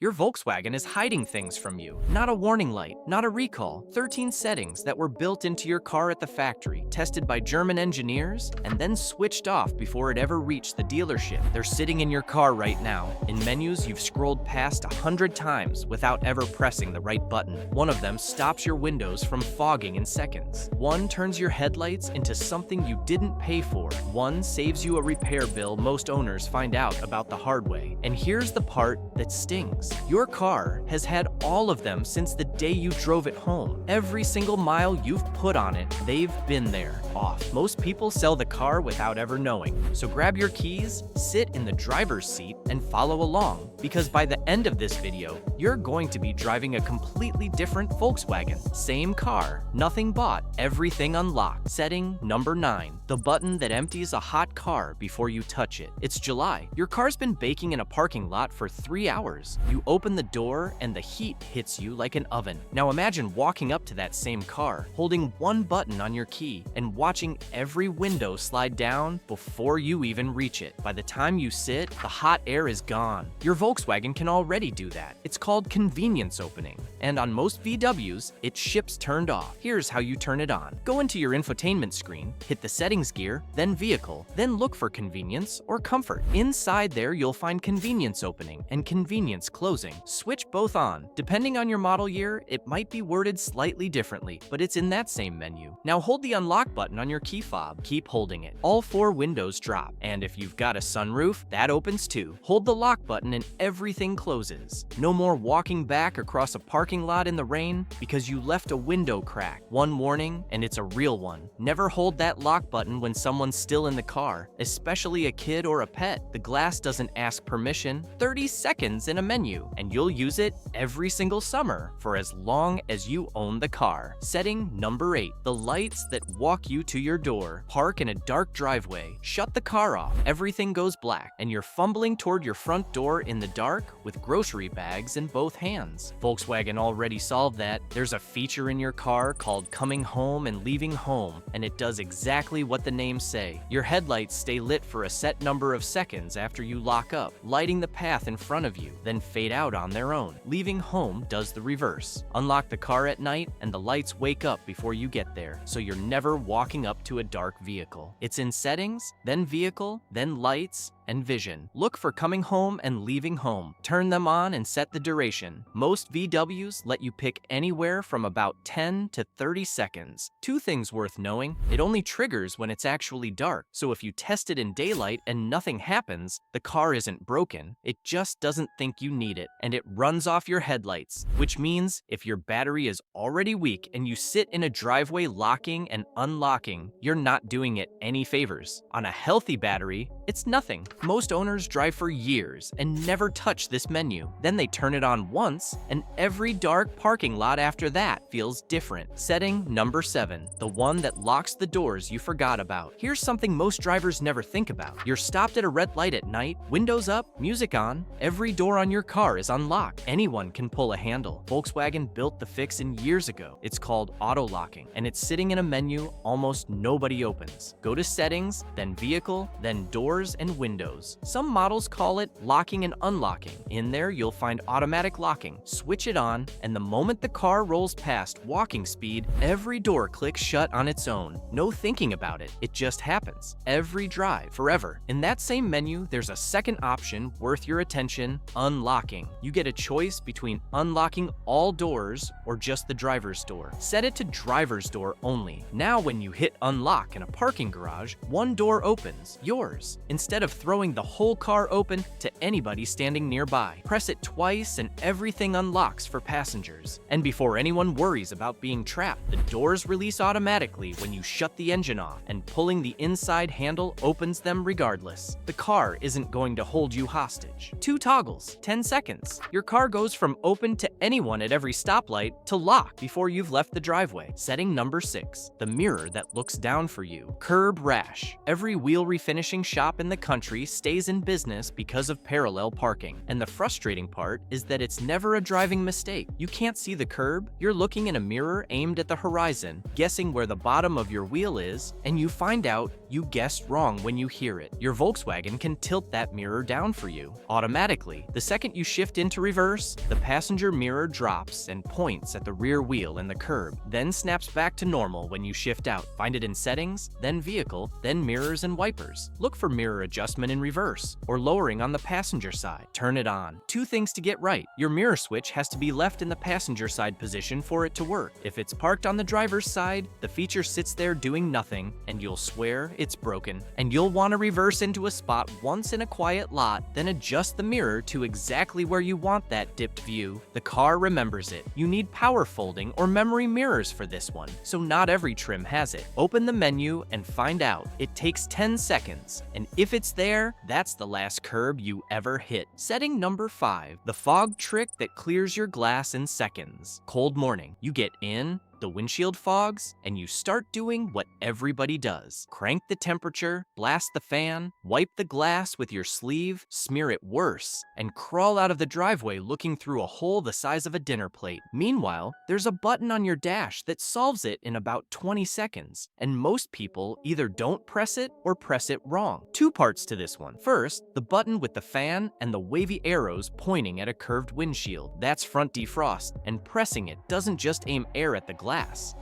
Your Volkswagen is hiding things from you. Not a warning light, not a recall. 13 settings that were built into your car at the factory, tested by German engineers, and then switched off before it ever reached the dealership. They're sitting in your car right now, in menus you've scrolled past 100 times without ever pressing the right button. One of them stops your windows from fogging in seconds. One turns your headlights into something you didn't pay for. One saves you a repair bill most owners find out about the hard way. And here's the part that stings. Your car has had all of them since the day you drove it home. Every single mile you've put on it, they've been there, off. Most people sell the car without ever knowing. So grab your keys, sit in the driver's seat, and follow along, because by the end of this video, you're going to be driving a completely different Volkswagen. Same car, nothing bought, everything unlocked. Setting number 9, the button that empties a hot car before you touch it. It's July. Your car's been baking in a parking lot for 3 hours. You open the door and the heat hits you like an oven. Now imagine walking up to that same car, holding one button on your key, and watching every window slide down before you even reach it. By the time you sit, the hot air is gone. Your Volkswagen can already do that. It's called convenience opening, and on most VWs, it ships turned off. Here's how you turn it on. Go into your infotainment screen, hit the settings gear, then vehicle, then look for convenience or comfort. Inside there, you'll find convenience opening and convenience closing. Switch both on. Depending on your model year, it might be worded slightly differently, but it's in that same menu. Now hold the unlock button on your key fob. Keep holding it. All 4 windows drop, and if you've got a sunroof, that opens too. Hold the lock button and everything closes. No more walking back across a parking lot in the rain because you left a window crack. One warning, and it's a real one. Never hold that lock button when someone's still in the car, especially a kid or a pet. The glass doesn't ask permission. 30 seconds in a menu, and you'll use it every single summer for as long as you own the car. Setting number 8, the lights that walk you to your door. Park in a dark driveway, shut the car off, everything goes black, and you're fumbling toward your front door in the dark with grocery bags in both hands. Volkswagen already solved that. There's a feature in your car called coming home and leaving home, and it does exactly what the names say. Your headlights stay lit for a set number of seconds after you lock up, lighting the path in front of you, then fade out on their own. Leaving home does the reverse. Unlock the car at night, and the lights wake up before you get there, so you're never walking up to a dark vehicle. It's in settings, then vehicle, then lights, and vision. Look for coming home and leaving home. Turn them on and set the duration. Most VWs let you pick anywhere from about 10 to 30 seconds. 2 things worth knowing: it only triggers when it's actually dark, so if you test it in daylight and nothing happens, the car isn't broken. It just doesn't think you need it, and it runs off your headlights, which means if your battery is already weak and you sit in a driveway locking and unlocking, you're not doing it any favors. On a healthy battery, it's nothing. Most owners drive for years and never touch this menu. Then they turn it on once, and every dark parking lot after that feels different. Setting number 7, the one that locks the doors you forgot about. Here's something most drivers never think about. You're stopped at a red light at night, windows up, music on, every door on your car is unlocked. Anyone can pull a handle. Volkswagen built the fix in years ago. It's called auto locking, and it's sitting in a menu almost nobody opens. Go to settings, then vehicle, then doors and windows. Some models call it locking and unlocking. In there, you'll find automatic locking. Switch it on, and the moment the car rolls past walking speed, every door clicks shut on its own. No thinking about it. It just happens. Every drive, forever. In that same menu, there's a second option worth your attention: unlocking. You get a choice between unlocking all doors or just the driver's door. Set it to driver's door only. Now when you hit unlock in a parking garage, one door opens, yours, instead of throwing the whole car open to anybody standing nearby. Press it twice and everything unlocks for passengers. And before anyone worries about being trapped, the doors release automatically when you shut the engine off, and pulling the inside handle opens them regardless. The car isn't going to hold you hostage. 2 toggles, 10 seconds. Your car goes from open to anyone at every stoplight to lock before you've left the driveway. Setting number 6, the mirror that looks down for you. Curb rash. Every wheel refinishing shop in the country stays in business because of parallel parking. And the frustrating part is that it's never a driving mistake. You can't see the curb, you're looking in a mirror aimed at the horizon, guessing where the bottom of your wheel is, and you find out You guessed wrong when you hear it. Your Volkswagen can tilt that mirror down for you automatically. The second you shift into reverse, the passenger mirror drops and points at the rear wheel and the curb, then snaps back to normal when you shift out. Find it in settings, then vehicle, then mirrors and wipers. Look for mirror adjustment in reverse or lowering on the passenger side. Turn it on. Two things to get right. Your mirror switch has to be left in the passenger side position for it to work. If it's parked on the driver's side, the feature sits there doing nothing, and you'll swear it's broken. And you'll want to reverse into a spot once in a quiet lot, then adjust the mirror to exactly where you want that dipped view. The car remembers it. You need power folding or memory mirrors for this one, so not every trim has it. Open the menu and find out. It takes 10 seconds, and if it's there, that's the last curb you ever hit. Setting number 5, the fog trick that clears your glass in seconds. Cold morning, you get in, the windshield fogs, and you start doing what everybody does. Crank the temperature, blast the fan, wipe the glass with your sleeve, smear it worse, and crawl out of the driveway looking through a hole the size of a dinner plate. Meanwhile, there's a button on your dash that solves it in about 20 seconds, and most people either don't press it or press it wrong. Two parts to this one. First, the button with the fan and the wavy arrows pointing at a curved windshield. That's front defrost, and pressing it doesn't just aim air at the glass.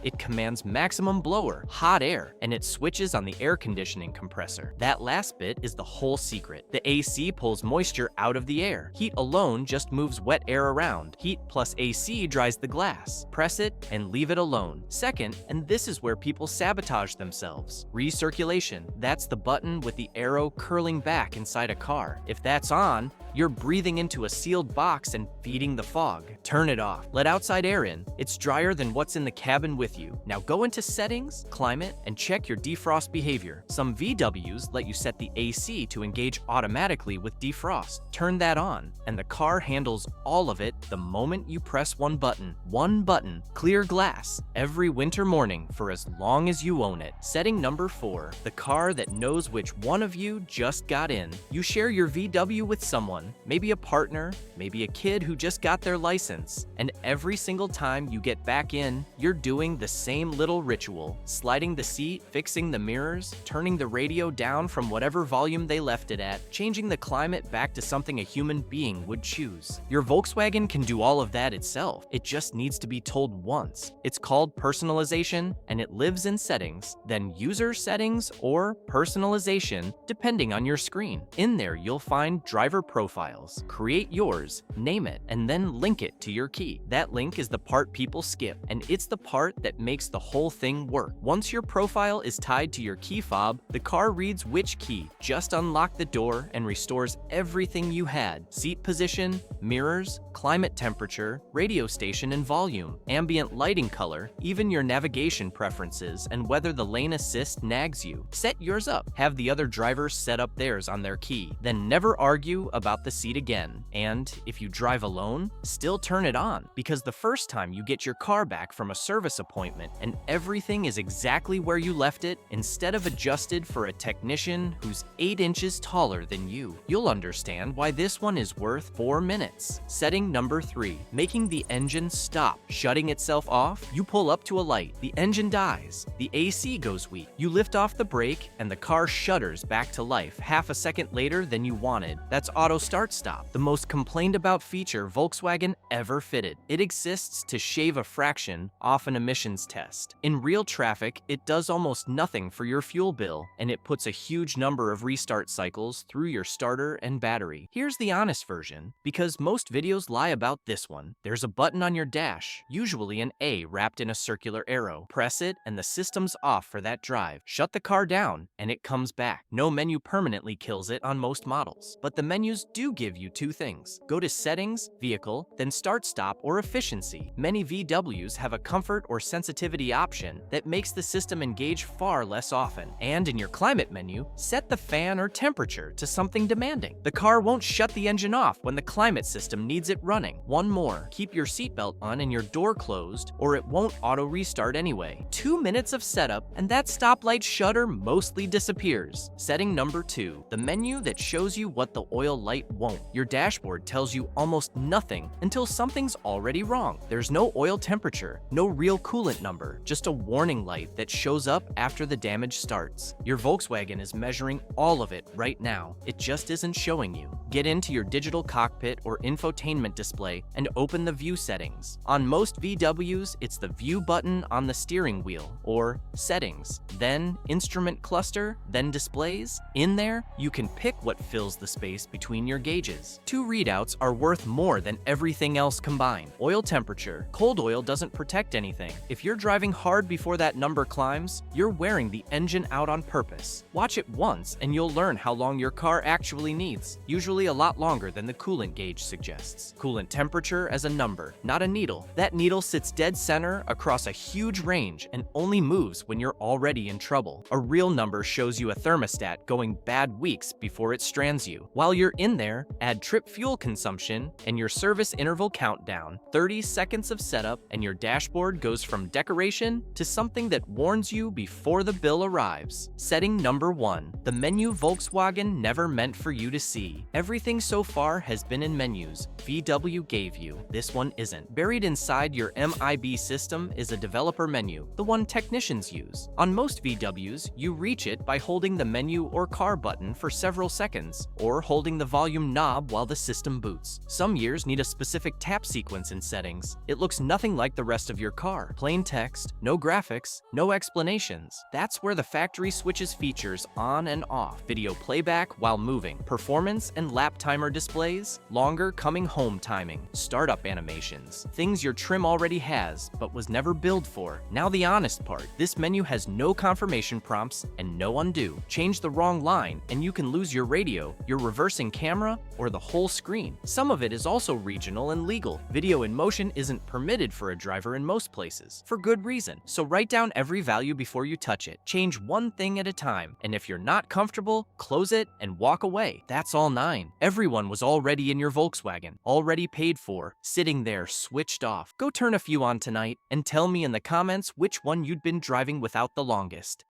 It commands maximum blower, hot air, and it switches on the air conditioning compressor. That last bit is the whole secret. The AC pulls moisture out of the air. Heat alone just moves wet air around. Heat plus AC dries the glass. Press it and leave it alone. Second, and this is where people sabotage themselves, recirculation. That's the button with the arrow curling back inside a car. If that's on, you're breathing into a sealed box and feeding the fog. Turn it off. Let outside air in. It's drier than what's in the cabin with you. Now go into settings, climate, and check your defrost behavior. Some VWs let you set the AC to engage automatically with defrost. Turn that on, and the car handles all of it the moment you press one button. One button, clear glass, every winter morning for as long as you own it. Setting number 4, the car that knows which one of you just got in. You share your VW with someone, maybe a partner, maybe a kid who just got their license, and every single time you get back in, you're doing the same little ritual, sliding the seat, fixing the mirrors, turning the radio down from whatever volume they left it at, changing the climate back to something a human being would choose. Your Volkswagen can do all of that itself. It just needs to be told once. It's called personalization, and it lives in settings, then user settings or personalization, depending on your screen. In there, you'll find driver profiles. Create yours, name it, and then link it to your key. That link is the part people skip, and it's the part that makes the whole thing work. Once your profile is tied to your key fob, the car reads which key, just unlock the door, and restores everything you had. Seat position, mirrors, climate temperature, radio station and volume, ambient lighting color, even your navigation preferences, and whether the lane assist nags you. Set yours up. Have the other drivers set up theirs on their key. Then never argue about the seat again. And if you drive alone, still turn it on, because the first time you get your car back from a service appointment and everything is exactly where you left it, instead of adjusted for a technician who's 8 inches taller than you, you'll understand why this one is worth 4 minutes. Setting number 3, making the engine stop. Shutting itself off, you pull up to a light, the engine dies, the AC goes weak, you lift off the brake, and the car shudders back to life half a second later than you wanted. That's auto start stop, the most complained about feature Volkswagen ever fitted. It exists to shave a fraction off an emissions test. In real traffic, it does almost nothing for your fuel bill, and it puts a huge number of restart cycles through your starter and battery. Here's the honest version, because most videos lie about this one. There's a button on your dash, usually an A wrapped in a circular arrow. Press it, and the system's off for that drive. Shut the car down, and it comes back. No menu permanently kills it on most models, but the menus do give you 2 things. Go to Settings, Vehicle, then Start Stop or Efficiency. Many VWs have a comfort or sensitivity option that makes the system engage far less often. And in your climate menu, set the fan or temperature to something demanding. The car won't shut the engine off when the climate system needs it running. One more, keep your seatbelt on and your door closed, or it won't auto restart anyway. 2 minutes of setup, and that stoplight shutter mostly disappears. Setting number 2, the menu that shows you what the oil light won't. Your dashboard tells you almost nothing until something's already wrong. There's no oil temperature, no real coolant number, just a warning light that shows up after the damage starts. Your Volkswagen is measuring all of it right now. It just isn't showing you. Get into your digital cockpit or infotainment display and open the view settings. On most VWs, it's the view button on the steering wheel, or settings, then instrument cluster, then displays. In there, you can pick what fills the space between your gauges. Two readouts are worth more than everything else combined. Oil temperature. Cold oil doesn't protect anything. If you're driving hard before that number climbs, you're wearing the engine out on purpose. Watch it once and you'll learn how long your car actually needs, usually a lot longer than the coolant gauge suggests. Coolant temperature as a number, not a needle. That needle sits dead center across a huge range and only moves when you're already in trouble. A real number shows you a thermostat going bad weeks before it strands you. While you're in there, add trip fuel consumption and your service interval countdown. 30 seconds of setup and your dashboard goes from decoration to something that warns you before the bill arrives. Setting number 1. The menu Volkswagen never meant for you to see. Everything so far has been in menus VW gave you. This one isn't. Buried inside your MIB system is a developer menu, the one technicians use. On most VWs, you reach it by holding the menu or car button for several seconds, or holding the volume knob while the system boots. Some years need a specific tap sequence in settings. It looks nothing like the rest of your car. Plain text, no graphics, no explanations. That's where the factory switches features on and off. Video playback while moving. Performance and lap timer displays. Longer coming home timing. Startup animations. Things your trim already has, but was never built for. Now the honest part. This menu has no confirmation prompts and no undo. Change the wrong line and you can lose your radio, your reversing camera, or the whole screen. Some of it is also regional and legal. Video in motion isn't permitted for a driver in most places, for good reason. So write down every value before you touch it. Change one thing at a time, and if you're not comfortable, close it and walk away. That's all 9. Everyone was already in your Volkswagen, already paid for, sitting there switched off. Go turn a few on tonight and tell me in the comments which one you'd been driving without the longest.